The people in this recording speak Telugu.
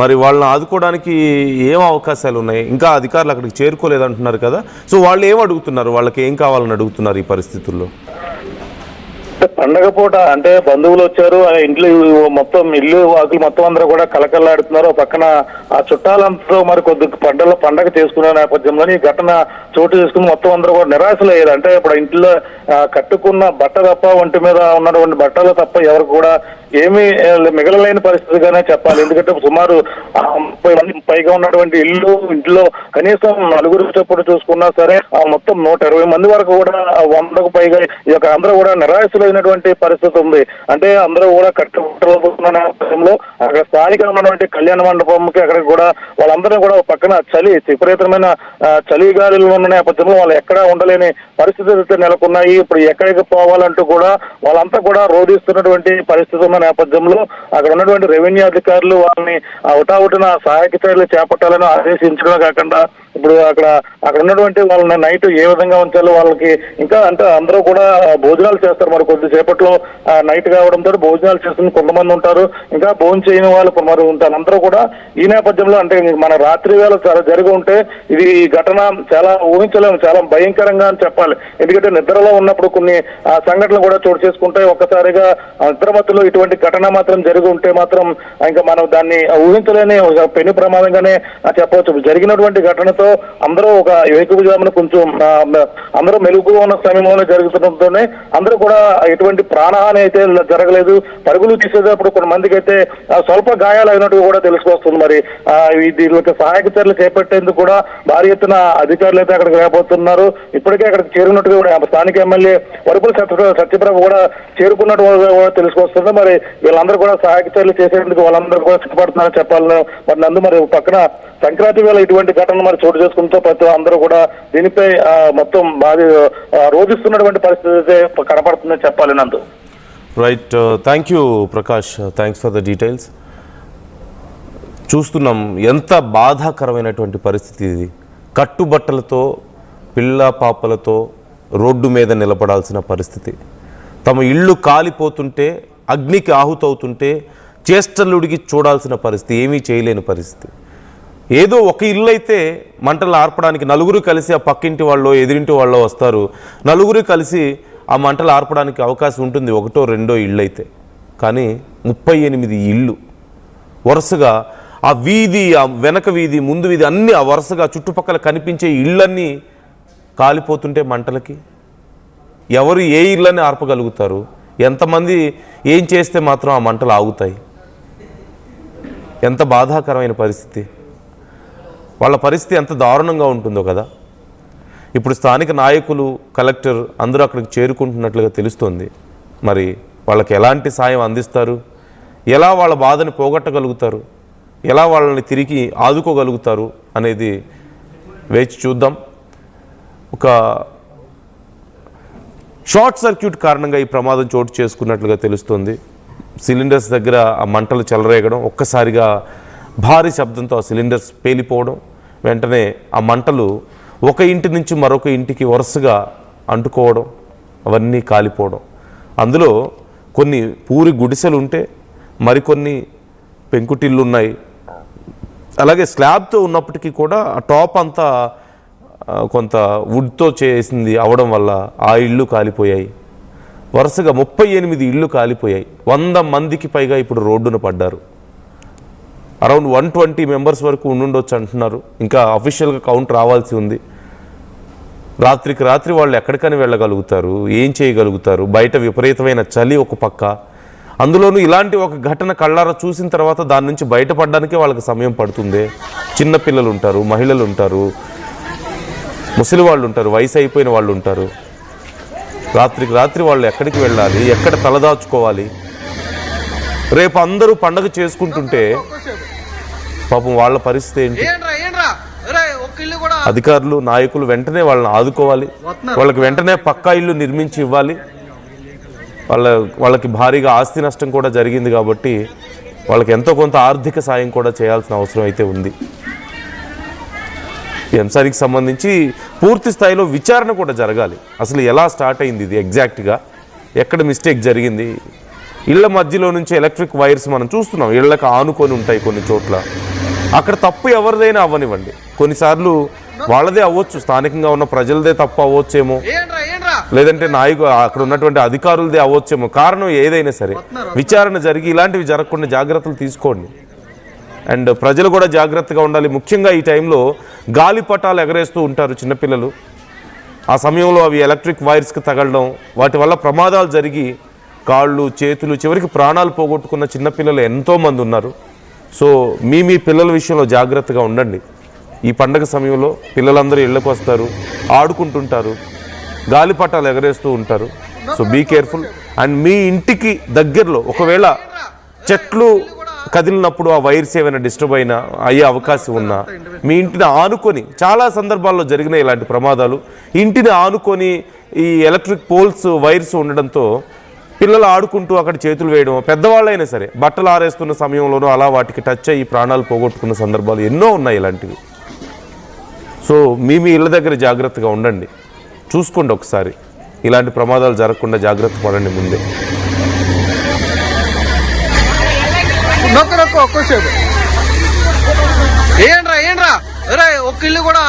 మరి వాళ్ళని ఆదుకోవడానికి ఏం అవకాశాలు ఉన్నాయి? ఇంకా అధికారులు అక్కడికి చేరుకోలేదంటున్నారు కదా, సో వాళ్ళు ఏం అడుగుతున్నారు, వాళ్ళకి ఏం కావాలని అడుగుతున్నారు ఈ పరిస్థితుల్లో? పండగ పూట అంటే బంధువులు వచ్చారు, ఇంట్లో మొత్తం ఇల్లు వాకులు మొత్తం అందరూ కూడా కలకల్లాడుతున్నారు. పక్కన ఆ చుట్టాలంతా మరి కొద్ది పండగ చేసుకునే నేపథ్యంలోని ఈ ఘటన చోటు చేసుకుని మొత్తం అందరూ కూడా నిరాశలు అయ్యారు. అంటే ఇప్పుడు ఇంట్లో కట్టుకున్న బట్ట తప్ప, ఒంటి మీద ఉన్నటువంటి బట్టలు తప్ప ఎవరు కూడా ఏమీ మిగలలేని పరిస్థితిగానే చెప్పాలి. ఎందుకంటే సుమారు 30 మంది పైగా ఉన్నటువంటి ఇంట్లో కనీసం నలుగురు చొప్పున చూసుకున్నా సరే మొత్తం 120 మంది వరకు కూడా 100కు పైగా ఈ యొక్క అందరూ కూడా నిరాశలైనటువంటి పరిస్థితి ఉంది. అంటే అందరూ కూడా కట్టుబడుతున్న నేపథ్యంలో అక్కడ స్థానికంగా ఉన్నటువంటి కళ్యాణ మండపంకి అక్కడికి కూడా వాళ్ళందరూ కూడా పక్కన విపరీతమైన చలి గాలులు ఉన్న నేపథ్యంలో వాళ్ళు ఎక్కడా ఉండలేని పరిస్థితులు నెలకొన్నాయి. ఇప్పుడు ఎక్కడికి పోవాలంటూ కూడా వాళ్ళంతా కూడా రోధిస్తున్నటువంటి పరిస్థితి ఉన్న నేపథ్యంలో అక్కడ ఉన్నటువంటి రెవెన్యూ అధికారులు వాళ్ళని ఉటావుటిన సహాయక చర్యలు చేపట్టాలని ఆదేశించడమే కాకుండా ఇప్పుడు అక్కడ ఉన్నటువంటి వాళ్ళని నైట్ ఏ విధంగా ఉంచాలో వాళ్ళకి ఇంకా అంటే అందరూ కూడా భోజనాలు చేస్తారు. మరి కొద్దిసేపట్లో నైట్ కావడంతో భోజనాలు చేస్తున్న కొంతమంది ఉంటారు, ఇంకా భోజనం చేయని వాళ్ళు మరి ఉంటారు. అందరూ కూడా ఈ నేపథ్యంలో అంటే మన రాత్రి వేళ చాలా జరిగి ఉంటే ఇది ఈ ఘటన చాలా ఊహించలేము, చాలా భయంకరంగా అని చెప్పాలి. ఎందుకంటే నిద్రలో ఉన్నప్పుడు కొన్ని సంఘటనలు కూడా చోటు చేసుకుంటే ఒక్కసారిగా నిద్రమత్తులో ఇటువంటి ఘటన మాత్రం జరిగి ఉంటే మాత్రం ఇంకా మనం దాన్ని ఊహించలేని పెను ప్రమాదంగానే చెప్పవచ్చు. జరిగినటువంటి ఘటనతో అందరూ ఒక ఏకీభావన కొంచెం అందరూ మెలుగుగా ఉన్న సమయంలో జరుగుతుండటంతోనే అందరూ కూడా ఎటువంటి ప్రాణహాని అయితే జరగలేదు. పరుగులు తీసేటప్పుడు కొంతమందికి అయితే స్వల్ప గాయాలు అయినట్టు కూడా తెలుసుకొస్తుంది. మరి దీనికి సహాయక చర్యలు చేపట్టేందుకు కూడా భారీ ఎత్తున అధికారులు అయితే అక్కడికి రాబోతున్నారు. ఇప్పటికే అక్కడికి చేరినట్టుగా కూడా స్థానిక ఎమ్మెల్యే వరపుల సత్యప్రభ కూడా చేరుకున్నట్టు కూడా తెలుసుకొస్తుంది. మరి వీళ్ళందరూ కూడా సహాయక చర్యలు చేసేందుకు వాళ్ళందరూ కూడా సిద్ధపడుతున్నారని చెప్పాలి. మరి నందు మరి పక్కన సంక్రాంతి వేళ ఇటువంటి ఘటన మరి చోటు చేసుకుంటూ ప్రతి అందరూ కూడా దీనిపై మొత్తం రోధిస్తున్నటువంటి పరిస్థితి కనపడుతుందని చెప్పాలి నందు. Right, thank you Prakash, thanks for the details. చూస్తున్నాం ఎంత బాధాకరమైనటువంటి పరిస్థితి ఇది. కట్టుబట్టలతో పిల్ల పాపలతో రోడ్డు మీద నిలబడాల్సిన పరిస్థితి, తమ ఇళ్ళు కాలిపోతుంటే అగ్నికి ఆహుతవుతుంటే చేష్టలుడికి చూడాల్సిన పరిస్థితి, ఏమీ చేయలేని పరిస్థితి. ఏదో ఒక ఇల్లు అయితే మంటలు ఆర్పడానికి నలుగురు కలిసి ఆ పక్కింటి వాళ్ళు ఎదురింటి వాళ్ళు వస్తారు, నలుగురు కలిసి ఆ మంటలు ఆర్పడానికి అవకాశం ఉంటుంది, ఒకటో రెండో ఇళ్ళు అయితే. కానీ 38 ఇళ్ళు వరుసగా ఆ వీధి, ఆ వెనక వీధి, ముందు వీధి అన్నీ ఆ వరుసగా చుట్టుపక్కల కనిపించే ఇళ్ళన్నీ కాలిపోతుంటే మంటలకి ఎవరు ఏ ఇళ్ళని ఆర్పగలుగుతారు? ఎంతమంది ఏం చేస్తే మాత్రం ఆ మంటలు ఆగుతాయి? ఎంత బాధాకరమైన పరిస్థితి, వాళ్ళ పరిస్థితి ఎంత దారుణంగా ఉంటుందో కదా. ఇప్పుడు స్థానిక నాయకులు, కలెక్టర్ అందరూ అక్కడికి చేరుకుంటున్నట్లుగా తెలుస్తోంది. మరి వాళ్ళకి ఎలాంటి సాయం అందిస్తారు, ఎలా వాళ్ళ బాధని పోగొట్టగలుగుతారు, ఎలా వాళ్ళని తిరిగి ఆదుకోగలుగుతారు అనేది వేచి చూద్దాం. ఒక షార్ట్ సర్క్యూట్ కారణంగా ఈ ప్రమాదం చోటు చేసుకున్నట్లుగా తెలుస్తోంది. సిలిండర్స్ దగ్గర ఆ మంటలు చెలరేగడం, ఒక్కసారిగా భారీ శబ్దంతో ఆ సిలిండర్స్ పేలిపోవడం, వెంటనే ఆ మంటలు ఒక ఇంటి నుంచి మరొక ఇంటికి వరుసగా అంటుకోవడం, అవన్నీ కాలిపోవడం. అందులో కొన్ని పూరి గుడిసెలు ఉంటే మరికొన్ని పెంకుటిళ్ళు ఉన్నాయి. అలాగే స్లాబ్తో ఉన్నప్పటికీ కూడా ఆ టాప్ అంతా కొంత వుడ్తో చేసింది అవడం వల్ల ఆ ఇళ్ళు కాలిపోయాయి. వరుసగా 38 ఇళ్ళు కాలిపోయాయి. 100 మందికి పైగా ఇప్పుడు రోడ్డున పడ్డారు. అరౌండ్ 120 మెంబర్స్ వరకు ఉండుండొచ్చు అంటున్నారు. ఇంకా అఫీషియల్గా కౌంట్ రావాల్సి ఉంది. రాత్రికి రాత్రి వాళ్ళు ఎక్కడికని వెళ్ళగలుగుతారు, ఏం చేయగలుగుతారు? బయట విపరీతమైన చలి ఒక పక్క, అందులోనూ ఇలాంటి ఒక ఘటన కళ్ళారా చూసిన తర్వాత దాని నుంచి బయటపడడానికే వాళ్ళకి సమయం పడుతుంది. చిన్నపిల్లలు ఉంటారు, మహిళలు ఉంటారు, ముసలి వాళ్ళు ఉంటారు, వయసు అయిపోయిన వాళ్ళు ఉంటారు. రాత్రికి రాత్రి వాళ్ళు ఎక్కడికి వెళ్ళాలి, ఎక్కడ తలదాచుకోవాలి? రేపు అందరూ పండగ చేసుకుంటుంటే పాపం వాళ్ళ పరిస్థితి ఏంటి? అధికారులు, నాయకులు వెంటనే వాళ్ళని ఆదుకోవాలి. వాళ్ళకి వెంటనే పక్కా ఇల్లు నిర్మించి ఇవ్వాలి. వాళ్ళకి భారీగా ఆస్తి నష్టం కూడా జరిగింది కాబట్టి వాళ్ళకి ఎంతో కొంత ఆర్థిక సాయం కూడా చేయాల్సిన అవసరం అయితే ఉంది. ఈ అంశానికి సంబంధించి పూర్తి స్థాయిలో విచారణ కూడా జరగాలి. అసలు ఎలా స్టార్ట్ అయింది ఇది, ఎగ్జాక్ట్గా ఎక్కడ మిస్టేక్ జరిగింది? ఇళ్ల మధ్యలో నుంచి ఎలక్ట్రిక్ వైర్స్ మనం చూస్తున్నాం, ఇళ్లకు ఆనుకొని ఉంటాయి కొన్ని చోట్ల. అక్కడ తప్పు ఎవరిదైనా అవ్వనివ్వండి, కొన్నిసార్లు వాళ్ళదే అవ్వచ్చు, స్థానికంగా ఉన్న ప్రజలదే తప్పు అవ్వచ్చేమో, లేదంటే అక్కడ ఉన్నటువంటి అధికారులదే అవ్వచ్చేమో. కారణం ఏదైనా సరే విచారణ జరిగి ఇలాంటివి జరగకుండా జాగ్రత్తలు తీసుకోండి. అండ్ ప్రజలు కూడా జాగ్రత్తగా ఉండాలి. ముఖ్యంగా ఈ టైంలో గాలిపటాలు ఎగరేస్తూ ఉంటారు చిన్నపిల్లలు. ఆ సమయంలో అవి ఎలక్ట్రిక్ వైర్స్కి తగలడం, వాటి వల్ల ప్రమాదాలు జరిగి కాళ్ళు చేతులు చివరికి ప్రాణాలు పోగొట్టుకున్న చిన్నపిల్లలు ఎంతోమంది ఉన్నారు. సో మీ పిల్లల విషయంలో జాగ్రత్తగా ఉండండి. ఈ పండగ సమయంలో పిల్లలందరూ ఇళ్ళకు వస్తారు, ఆడుకుంటుంటారు, గాలిపటాలు ఎగరేస్తూ ఉంటారు. So be careful. అండ్ మీ ఇంటికి దగ్గరలో ఒకవేళ చెట్లు కదిలినప్పుడు ఆ వైర్స్ ఏమైనా డిస్టర్బ్ అయినా అయ్యే అవకాశం ఉన్నా, మీ ఇంటిని ఆనుకొని, చాలా సందర్భాల్లో జరిగిన ఇలాంటి ప్రమాదాలు, ఇంటిని ఆనుకొని ఈ ఎలక్ట్రిక్ పోల్స్ వైర్స్ ఉండడంతో పిల్లలు ఆడుకుంటూ అక్కడ చేతులు వేయడం, పెద్దవాళ్ళైనా సరే బట్టలు ఆరేస్తున్న సమయంలోనూ అలా వాటికి టచ్ అయ్యి ప్రాణాలు పోగొట్టుకున్న సందర్భాలు ఎన్నో ఉన్నాయి ఇలాంటివి. సో మీ ఇళ్ళ దగ్గర జాగ్రత్తగా ఉండండి, చూసుకోండి ఒకసారి, ఇలాంటి ప్రమాదాలు జరగకుండా జాగ్రత్త పడండి ముందే. ఏంట్రా ఒక్క ఇల్లు కూడా